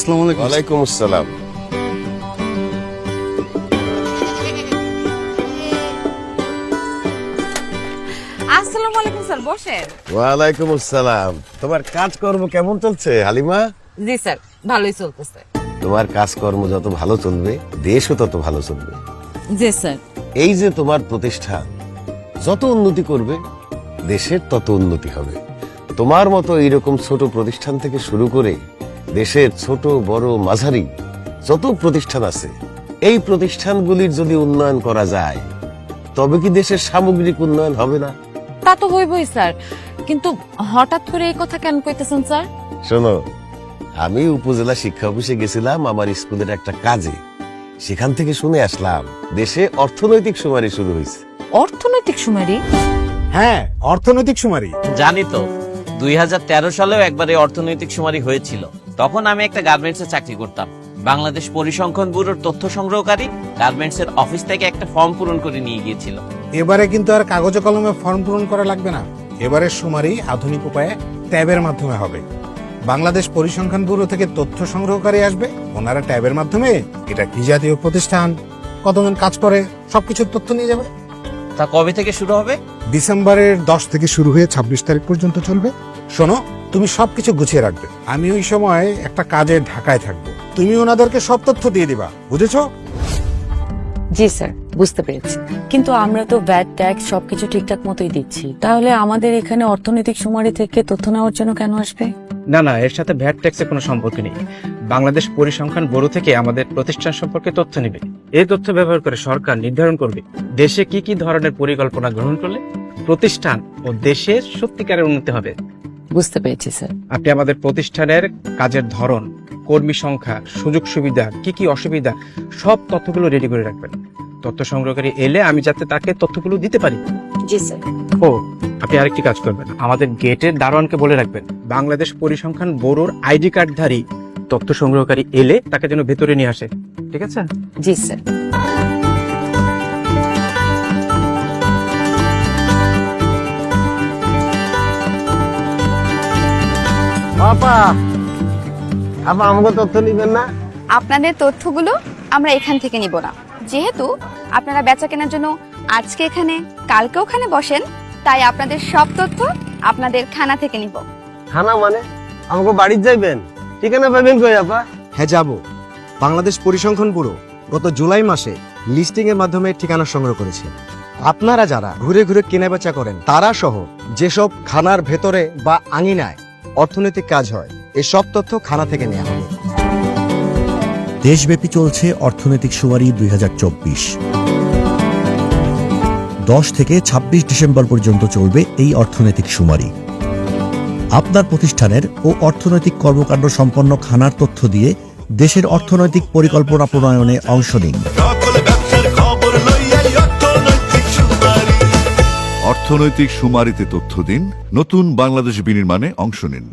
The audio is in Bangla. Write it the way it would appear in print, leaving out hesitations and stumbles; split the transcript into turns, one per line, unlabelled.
আসসালামু আলাইকুম।
ওয়ালাইকুম আসসালাম।
আসসালামু আলাইকুম স্যার, বসেন।
ওয়ালাইকুম আসসালাম। তোমার কাজকর্ম কেমন চলছে হালিমা?
জি স্যার, ভালোই চলতেছে।
তোমার কাজকর্ম যত ভালো চলবে দেশও তত ভালো চলবে।
জি স্যার।
এই যে তোমার প্রতিষ্ঠান যত উন্নতি করবে দেশের তত উন্নতি হবে। তোমার মতো এইরকম ছোট প্রতিষ্ঠান থেকে শুরু করে দেশের ছোট বড় মাঝারি যত প্রতিষ্ঠান আছে, এই প্রতিষ্ঠানগুলির যদি উন্নয়ন করা যায় তবে কি দেশের সামগ্রিক উন্নয়ন হবে না?
তা তো হইবই স্যার, কিন্তু হঠাৎ করে এই কথা কেন কইতেছেন স্যার?
শোনো, আমি উপজেলা শিক্ষা অফিসে গেছিলাম আমার স্কুলের একটা কাজে। সেখান থেকে শুনে আসলাম দেশে অর্থনৈতিক সুমারি শুরু হয়েছে।
অর্থনৈতিক সুমারি?
হ্যাঁ, অর্থনৈতিক সুমারি।
জানি তো, 2013 সালেও একবার এই অর্থনৈতিক সুমারি হয়েছিল। তখন আমি একটা গার্মেন্টসে চাকরি করতাম। বাংলাদেশ পরিসংখ্যান ব্যুরোর তথ্য সংগ্রহকারী গার্মেন্টসের অফিস থেকে একটা ফর্ম পূরণ করে নিয়ে গিয়েছিল।
এবারে কিন্তু আর কাগজে কলমে ফর্ম পূরণ করা লাগবে না। এবারের সুমারি আধুনিক উপায়ে ট্যাবের মাধ্যমে হবে। বাংলাদেশ পরিসংখ্যান ব্যুরো থেকে তথ্য সংগ্রহকারী আসবে, ওনারা ট্যাবের মাধ্যমে এটা কি জাতীয় প্রতিষ্ঠান, কতজন কাজ করে, সবকিছুর তথ্য নিয়ে যাবে।
তা কবে থেকে শুরু হবে?
ডিসেম্বরের 10 থেকে শুরু হয়ে 26 তারিখ পর্যন্ত চলবে। শোনো, তুমি সবকিছু গুছিয়ে রাখবে। আমি ওই সময় একটা কাজে ঢাকায় থাকবো, তুমি ওনাদেরকে সব তথ্য দিয়ে দিবা, বুঝেছো?
জি স্যার, বুঝতে পেরেছি। কিন্তু আমরা তো ভ্যাট ট্যাক্স সবকিছু ঠিকঠাক মতোই দিচ্ছি, তাহলে আমাদের এখানে অর্থনৈতিক সুমারি থেকে তথ্য নেওয়ার জন্য কেন আসবে?
না না, এর সাথে ভ্যাট ট্যাক্সের কোনো সম্পর্ক নেই। বাংলাদেশ পরিসংখ্যান ব্যুরো থেকে আমাদের প্রতিষ্ঠান সম্পর্কে তথ্য নেবে। এই তথ্য ব্যবহার করে সরকার নির্ধারণ করবে দেশে কি কি ধরনের পরিকল্পনা গ্রহণ করলে প্রতিষ্ঠান ও দেশের সত্যিকারের উন্নতি হবে।
বুঝতে পেরেছি স্যার।
আপনি আমাদের প্রতিষ্ঠানের কাজের ধরন, কর্মী সংখ্যা, সুযোগ সুবিধা, কি কি অসুবিধা, সব তথ্যগুলো রেডি করে রাখবেন। তথ্য সংগ্রহকারী এলে আমি যাতে তাকে তথ্যগুলো দিতে পারি।
জি স্যার।
ও, আপনি আরেকটি কাজ করবেন, আমাদের গেটের দারোয়ানকে বলে রাখবেন বাংলাদেশ পরিসংখ্যান ব্যুরোর আইডি কার্ডধারী তথ্য সংগ্রহকারী এলে তাকে যেন ভেতরে নিয়ে আসে। ঠিক আছে?
জি স্যার।
আপা, আপা আমাকে তথ্য নিবেন না?
আপনাদের তথ্যগুলো আমরা এখান থেকে নিব না। যেহেতু আপনারা বেচা কেনার জন্য আজকে এখানে কালকে ওখানে বসেন, তাই আপনাদের সব তথ্য আপনাদের খানা থেকে নিব।
খানা মানে আমাকে বাড়িতে যাইবেন? ঠিকানা পাবেন কই আপা?
হ্যাঁ, যাব। বাংলাদেশ পরিসংখ্যান ব্যুরো গত জুলাই মাসে লিস্টিং এর মাধ্যমে ঠিকানা সংগ্রহ করেছে। আপনারা যারা ঘুরে ঘুরে কেনাবেচা করেন তারা সহ যেসব খানার ভেতরে বা আঙিনায় অর্থনৈতিক কাজ হয়, এই সব তথ্য খানা থেকে নেওয়া হবে।
দেশব্যাপী চলছে অর্থনৈতিক সুমারি 2024। 10 থেকে 26 ডিসেম্বর পর্যন্ত চলবে এই অর্থনৈতিক সুমারি। আপনার প্রতিষ্ঠানের ও অর্থনৈতিক কর্মকাণ্ড সম্পন্ন খানার তথ্য দিয়ে দেশের অর্থনৈতিক পরিকল্পনা প্রণয়নে অংশ নিন।
অর্থনৈতিক সুমারিতে তথ্য দিন, নতুন বাংলাদেশ বিনির্মাণে অংশ নিন।